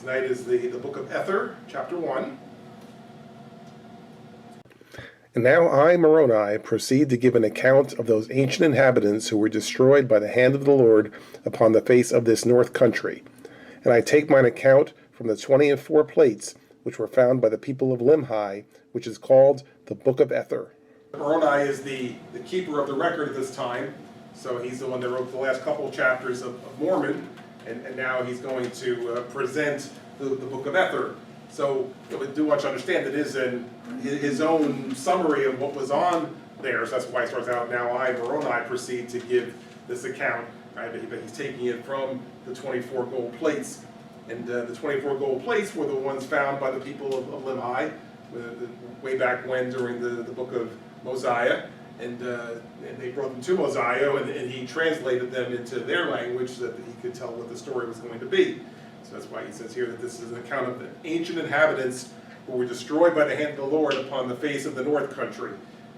Tonight is the book of Ether, chapter 1. And now I, Moroni, proceed to give an account of those ancient inhabitants who were destroyed by the hand of the Lord upon the face of this north country. And I take mine account from the 24 plates which were found by the people of Limhi, which is called the Book of Ether. Moroni is the keeper of the record at this time, so he's the one that wrote the last couple of chapters of Mormon, and now he's going to present the book of Ether. So we do want you to understand that it is his own summary of what was on there, so that's why it starts out, now I, Moroni, proceed to give this account, right? But he's taking it from the 24 gold plates. And the 24 gold plates were the ones found by the people of Limhi way back when during the book of Mosiah. And they brought them to Mosiah, and he translated them into their language so that he could tell what the story was going to be. So that's why he says here that this is an account of the ancient inhabitants who were destroyed by the hand of the Lord upon the face of the north country.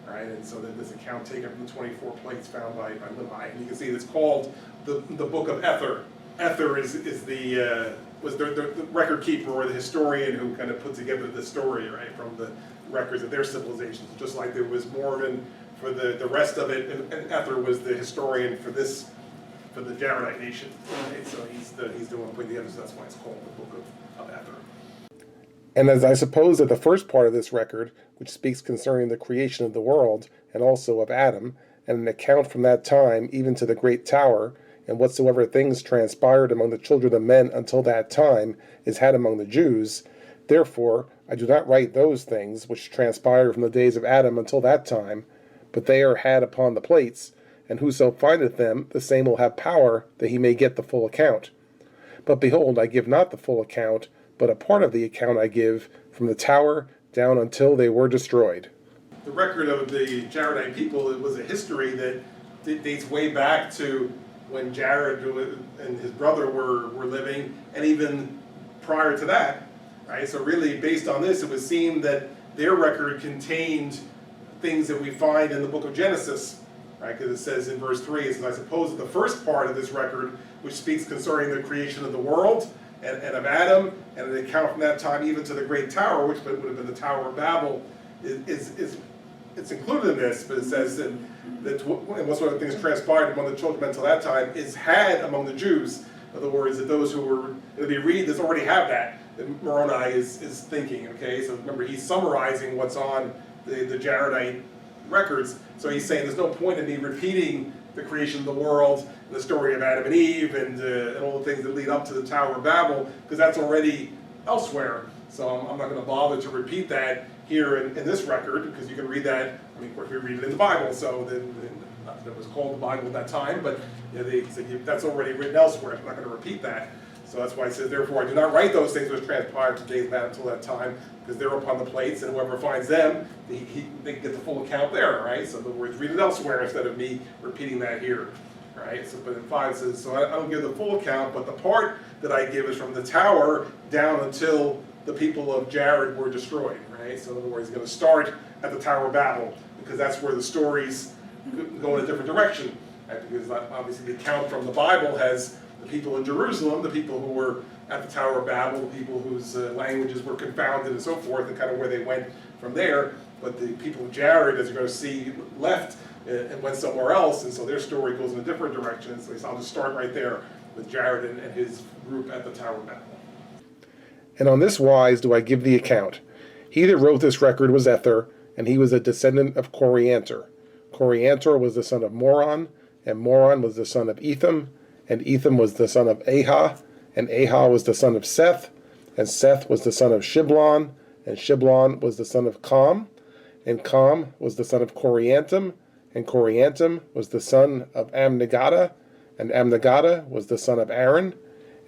Right? And so then this account taken from the 24 plates found by Limhi. And you can see it's called the book of Ether. Ether was the record keeper or the historian who kind of put together the story, right, from the records of their civilizations. Just like there was Mormon for the rest of it, and Ether was the historian for the Jaredite nation. Right? So he's the one putting together, so that's why it's called the book of Ether. And as I suppose that the first part of this record, which speaks concerning the creation of the world, and also of Adam, and an account from that time even to the great tower, and whatsoever things transpired among the children of men until that time is had among the Jews, therefore I do not write those things which transpired from the days of Adam until that time, but they are had upon the plates, and whoso findeth them, the same will have power, that he may get the full account. But behold, I give not the full account, but a part of the account I give, from the tower down until they were destroyed. The record of the Jaredite people, it was a history that dates way back to when Jared and his brother were living, and even prior to that, right? So really, based on this, it would seem that their record contained things that we find in the book of Genesis, right? Because it says in verse 3, it says, I suppose that the first part of this record, which speaks concerning the creation of the world and of Adam, and an account from that time even to the great tower, which would have been the Tower of Babel, it's included in this, but it says that what sort of things transpired among the children until that time is had among the Jews. In other words, that those who were going to be read this already have that Moroni is thinking. Okay, so remember he's summarizing what's on the Jaredite records. So he's saying there's no point in me repeating the creation of the world, and the story of Adam and Eve, and all the things that lead up to the Tower of Babel, because that's already elsewhere. So I'm not going to bother to repeat that here in this record, because you can read that, I mean, of course we read it in the Bible, so not that it was called the Bible at that time, but they said that's already written elsewhere, I'm not going to repeat that. So that's why it says, therefore I do not write those things which transpired from days of that until that time, because they're upon the plates, and whoever finds them, they can get the full account there, right? So in other words, read it elsewhere instead of me repeating that here, right? So, but in 5 it says, so I don't give the full account, but the part that I give is from the tower down until the people of Jared were destroyed, right? So in other words, he's going to start at the Tower of Babel, because that's where the stories go in a different direction, right? Because obviously the account from the Bible has the people in Jerusalem, the people who were at the Tower of Babel, the people whose languages were confounded and so forth, and kind of where they went from there. But the people of Jared, as you're going to see, left and went somewhere else, and so their story goes in a different direction. So I'll just start right there with Jared and his group at the Tower of Babel. And on this wise do I give the account. He that wrote this record was Ether, and he was a descendant of Coriantor. Coriantor was the son of Moron, and Moron was the son of Etham, and Etham was the son of Ahah, and Ahah was the son of Seth, and Seth was the son of Shiblon, and Shiblon was the son of Com, and Com was the son of Coriantum, and Coriantum was the son of Amnagada, and Amnagada was the son of Aaron,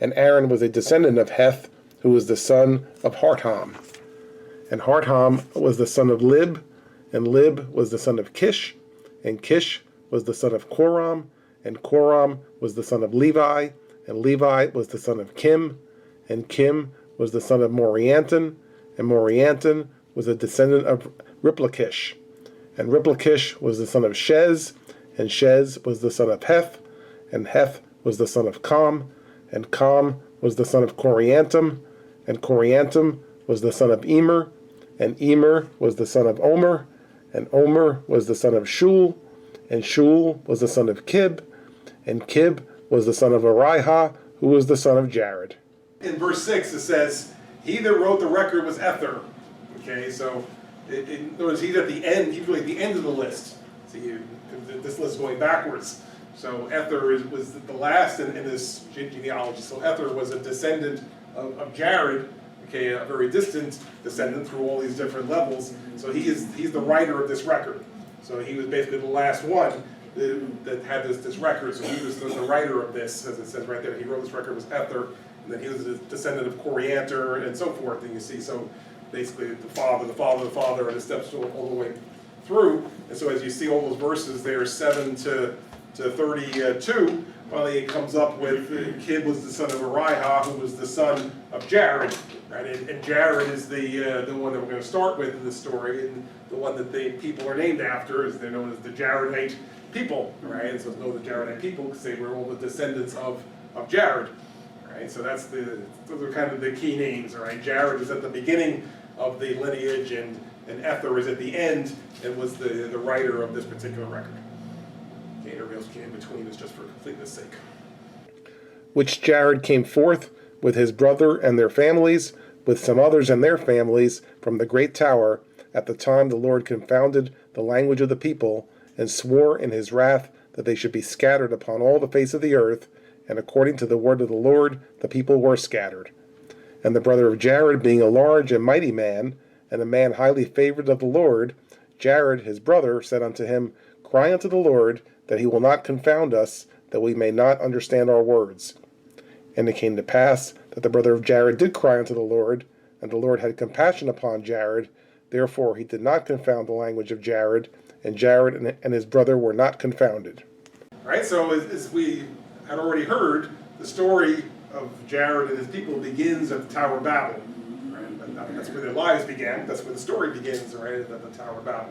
and Aaron was a descendant of Heth, who was the son of Hartam. And Hartam was the son of Lib, and Lib was the son of Kish, and Kish was the son of Koram, and Koram was the son of Levi, and Levi was the son of Kim, and Kim was the son of Morianton, and Morianton was a descendant of Riplakish, and Riplakish was the son of Shez, and Shez was the son of Heth, and Heth was the son of Com, and Com was the son of Coriantum, And Coriantum was the son of Emer, and Emer was the son of Omer, and Omer was the son of Shul, and Shul was the son of Kib, and Kib was the son of Arihah, who was the son of Jared. In verse 6 it says, he that wrote the record was Ether. Okay, so notice he's at the end, he's really at the end of the list. See, this list is going backwards. So Ether was the last in this genealogy. So Ether was a descendant of Jared, okay, a very distant descendant through all these different levels. So he's the writer of this record. So he was basically the last one that had this record. So he was the writer of this, as it says right there. He wrote this record was Ether, and then he was a descendant of Coriantor and so forth. And you see, so basically the father, and it steps all the way through. And so as you see all those verses there, 7 to 32, finally it comes up with Kib was the son of Arihah, who was the son of Jared, right? And Jared is the one that we're going to start with in this story, and the one that the people are named after is they're known as the Jaredite people, right? And so it's known the Jaredite people because they were all the descendants of Jared, right? So those are kind of the key names, right? Jared is at the beginning of the lineage, and Ether is at the end, and was the writer of this particular record. Everybody else came in between is just for completeness sake. Which Jared came forth with his brother and their families, with some others and their families, from the great tower, at the time the Lord confounded the language of the people, and swore in his wrath that they should be scattered upon all the face of the earth, and according to the word of the Lord the people were scattered. And the brother of Jared, being a large and mighty man, and a man highly favored of the Lord, Jared his brother said unto him, Cry unto the Lord, that he will not confound us, that we may not understand our words. And it came to pass that the brother of Jared did cry unto the Lord, and the Lord had compassion upon Jared. Therefore he did not confound the language of Jared, and Jared and his brother were not confounded. All right, so as we had already heard, the story of Jared and his people begins at the Tower of Babel. Right? That's where their lives began. That's where the story begins, right, at the Tower of Babel.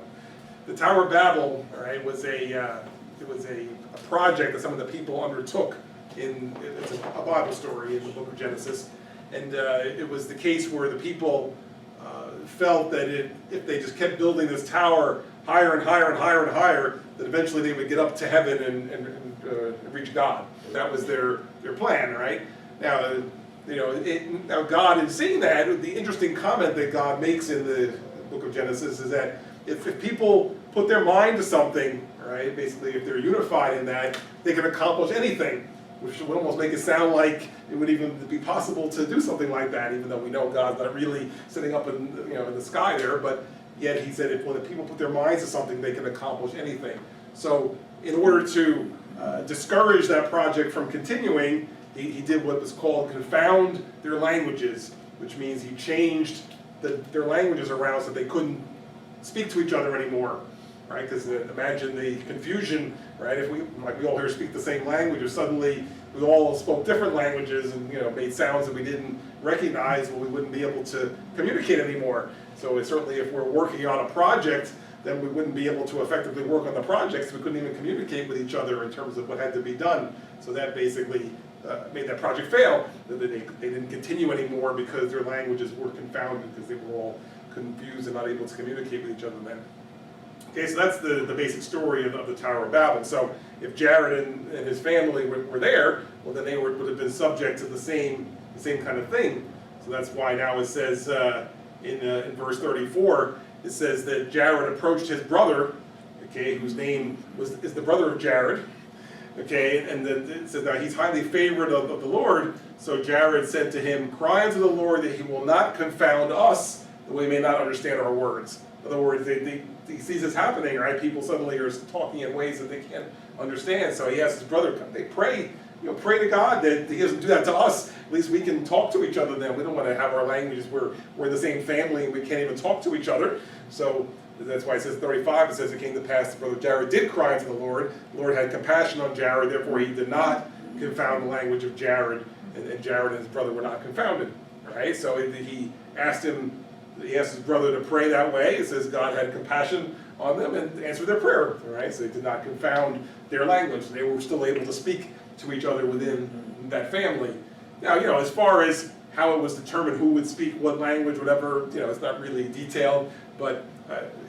The Tower of Babel, right, was a project that some of the people undertook. It's a Bible story in the book of Genesis, and it was the case where the people felt that if they just kept building this tower higher and higher and higher and higher, that eventually they would get up to heaven and reach God. That was their plan, right? Now, now God, in seeing that, the interesting comment that God makes in the book of Genesis is that if people put their mind to something, right, basically if they're unified in that, they can accomplish anything, which would almost make it sound like it would even be possible to do something like that, even though we know God's not really sitting up in the sky there, but yet he said when the people put their minds to something, they can accomplish anything. So in order to discourage that project from continuing, he did what was called confound their languages, which means he changed their languages around so they couldn't speak to each other anymore, right? Because imagine the confusion, right? If we all here speak the same language, or suddenly we all spoke different languages and made sounds that we didn't recognize, well, we wouldn't be able to communicate anymore. So certainly, if we're working on a project, then we wouldn't be able to effectively work on the projects. We couldn't even communicate with each other in terms of what had to be done. So that basically made that project fail. They didn't continue anymore because their languages were confounded because they were all confused and not able to communicate with each other then. Okay, so that's the basic story of the Tower of Babel. So if Jared and his family were there, well then they would have been subject to the same kind of thing. So that's why now it says in verse 34, it says that Jared approached his brother, okay, whose name is the brother of Jared, okay, and then it says now he's highly favored of the Lord. So Jared said to him, Cry unto the Lord that he will not confound us, that we may not understand our words. In other words, he sees this happening, right? People suddenly are talking in ways that they can't understand. So he asks his brother, they pray to God that he doesn't do that to us. At least we can talk to each other then. We don't want to have our languages where we're the same family and we can't even talk to each other. So that's why it says 35, it says it came to pass that brother Jared did cry to the Lord. The Lord had compassion on Jared, therefore he did not confound the language of Jared, and Jared and his brother were not confounded. Right? So he asked his brother to pray that way. It says God had compassion on them and answered their prayer. Right? So he did not confound their language. They were still able to speak to each other within that family. Now, as far as how it was determined who would speak what language, whatever, it's not really detailed, but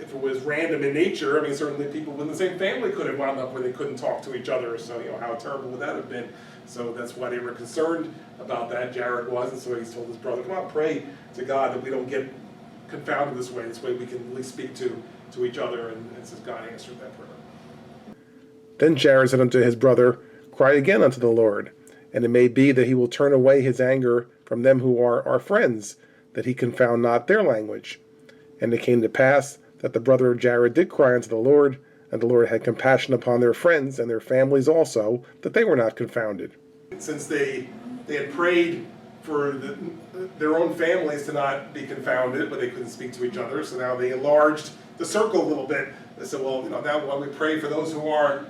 if it was random in nature, I mean, certainly people in the same family could have wound up where they couldn't talk to each other, so, how terrible would that have been? So that's why they were concerned about that, Jared was, and so he told his brother, come on, pray to God that we don't get confounded this way we can at least speak to each other, and says God answered that prayer. Then Jared said unto his brother, cry again unto the Lord, and it may be that he will turn away his anger from them who are our friends, that he confound not their language. And it came to pass that the brother of Jared did cry unto the Lord, and the Lord had compassion upon their friends and their families also, that they were not confounded. Since they had prayed for their own families to not be confounded, but they couldn't speak to each other, so now they enlarged the circle a little bit. They said, well, now why we pray for those who are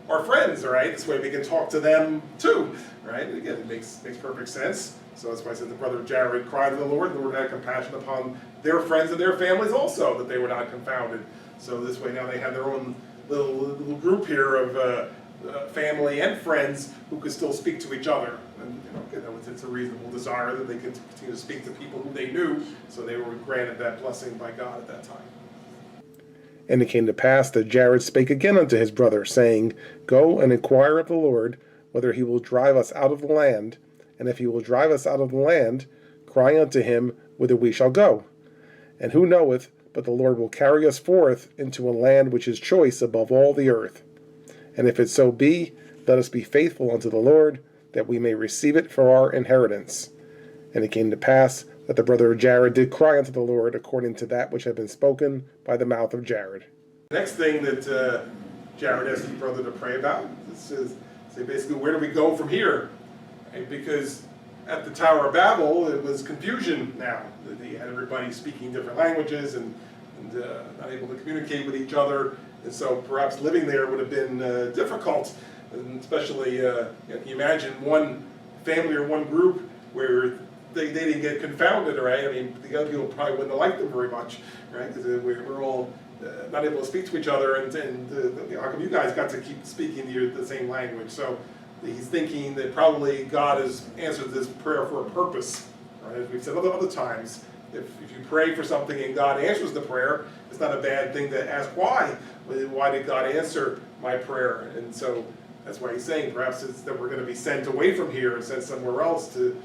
our friends, all right? This way we can talk to them too, right? And again, it makes perfect sense. So that's why I said the brother of Jared cried to the Lord had compassion upon their friends and their families also, that they were not confounded. So this way now they have their own little group here of family and friends who could still speak to each other. And it's a reasonable desire that they could continue to speak to people who they knew, so they were granted that blessing by God at that time. And it came to pass that Jared spake again unto his brother, saying, go and inquire of the Lord whether he will drive us out of the land, and if he will drive us out of the land, cry unto him whither we shall go. And who knoweth but the Lord will carry us forth into a land which is choice above all the earth. And if it so be, let us be faithful unto the Lord, that we may receive it for our inheritance. And it came to pass that the brother of Jared did cry unto the Lord according to that which had been spoken by the mouth of Jared. Next thing that Jared asked his brother to pray about is basically, where do we go from here? Right? Because at the Tower of Babel, it was confusion now. They had everybody speaking different languages and not able to communicate with each other. And so perhaps living there would have been difficult, and especially, can you imagine one family or one group where they didn't get confounded, right? I mean, the other people probably wouldn't have liked them very much, right? Because we're all not able to speak to each other, and how come you guys got to keep speaking the same language? So he's thinking that probably God has answered this prayer for a purpose, right? As we've said other times, if you pray for something and God answers the prayer, it's not a bad thing to ask why. Why did God answer my prayer? And so that's why he's saying perhaps it's that we're going to be sent away from here and sent somewhere else to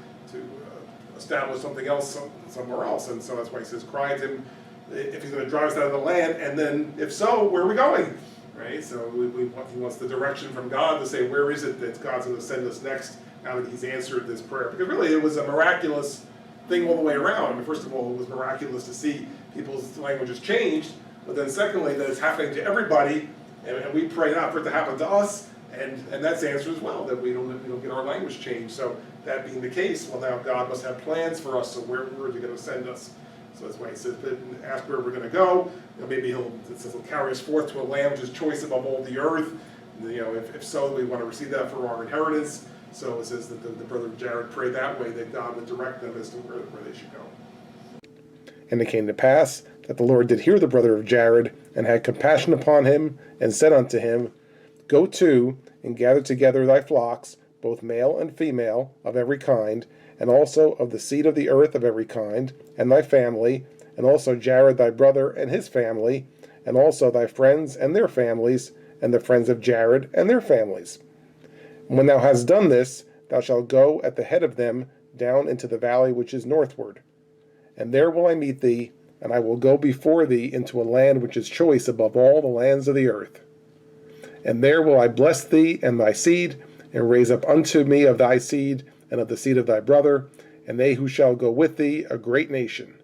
establish something else somewhere else. And so that's why he says, cry to him if he's going to drive us out of the land, and then if so, where are we going? Right? So he wants the direction from God to say, where is it that God's going to send us next now that he's answered this prayer? Because really it was a miraculous thing all the way around. I mean, first of all, it was miraculous to see people's languages changed, but then secondly, that it's happening to everybody, and we pray not for it to happen to us, and that's the answer as well, that we don't get our language changed. So that being the case, well, now God must have plans for us, so where is he going to send us? So that's why he says, ask where we're going to go. Maybe he'll carry us forth to a land which is choice above all the earth. If so, we want to receive that for our inheritance. So it says that the brother of Jared prayed that way, that God would direct them as to where they should go. And it came to pass that the Lord did hear the brother of Jared, and had compassion upon him, and said unto him, go to, and gather together thy flocks, both male and female, of every kind, and also of the seed of the earth of every kind, and thy family, and also Jared thy brother and his family, and also thy friends and their families, and the friends of Jared and their families. And when thou hast done this, thou shalt go at the head of them down into the valley which is northward. And there will I meet thee, and I will go before thee into a land which is choice above all the lands of the earth. And there will I bless thee and thy seed, and raise up unto me of thy seed, and of the seed of thy brother, and they who shall go with thee, a great nation.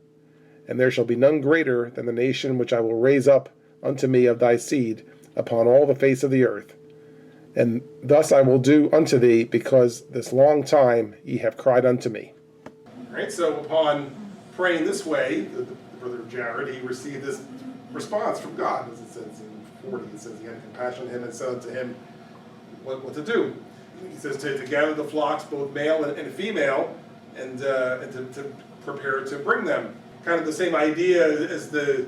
And there shall be none greater than the nation which I will raise up unto me of thy seed upon all the face of the earth. And thus I will do unto thee, because this long time ye have cried unto me. All right, so upon praying this way, the brother of Jared, he received this response from God, as it says in 40. It says he had compassion on him and said unto him what to do. He says to gather the flocks, both male and female, and to prepare to bring them. Kind of the same idea as the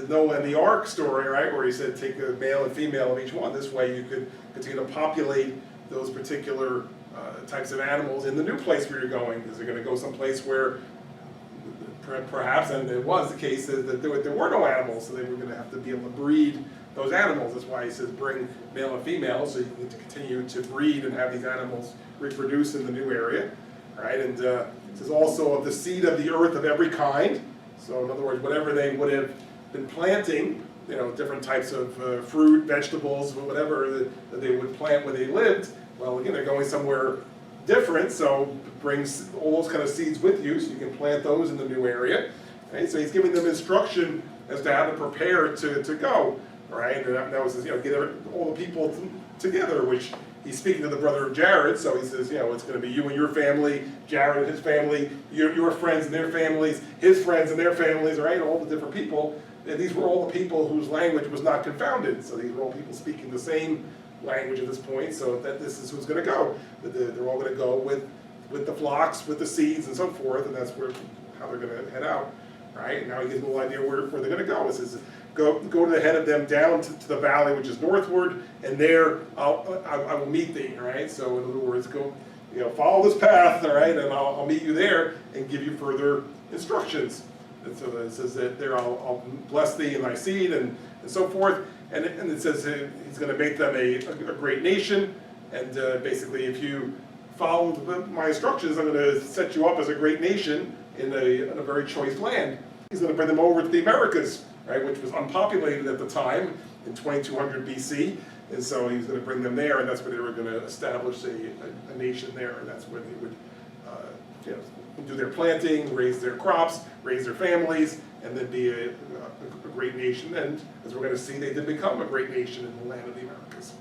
Noah and the Ark story, right? Where he said take a male and female of each one. This way you could continue to populate those particular types of animals in the new place where you're going. Is it going to go someplace where perhaps, and it was the case, that there were no animals, so they were going to have to be able to breed those animals. That's why he says bring male and female, so you can continue to breed and have these animals reproduce in the new area, right? And it says also of the seed of the earth of every kind. So in other words, whatever they would have been planting, different types of fruit, vegetables, whatever that they would plant where they lived. Well, again, they're going somewhere different, so bring all those kind of seeds with you, so you can plant those in the new area. Right? So he's giving them instruction as to how to prepare to go. Right? And that was, get all the people together, which he's speaking to the brother of Jared. So he says, it's going to be you and your family, Jared and his family, your friends and their families, his friends and their families, right? All the different people. And these were all the people whose language was not confounded. So these were all people speaking the same language at this point, so that this is who's going to go. They're all going to go with the flocks, with the seeds, and so forth, and that's how they're going to head out, right? And now he gives them a little idea where they're going to go. It says, go to the head of them down to the valley which is northward, and there I will meet thee, right? So in other words, go, follow this path, all right, and I'll meet you there and give you further instructions. And so it says that there I'll bless thee and thy seed, and so forth. And it says he's going to make them a great nation, and basically if you follow my instructions, I'm going to set you up as a great nation in a very choice land. He's going to bring them over to the Americas, right, which was unpopulated at the time in 2200 BC, and so he's going to bring them there, and that's where they were going to establish a nation there, and that's where they would do their planting, raise their crops, raise their families, and then be a great nation. And as we're going to see, they did become a great nation in the land of the Americas.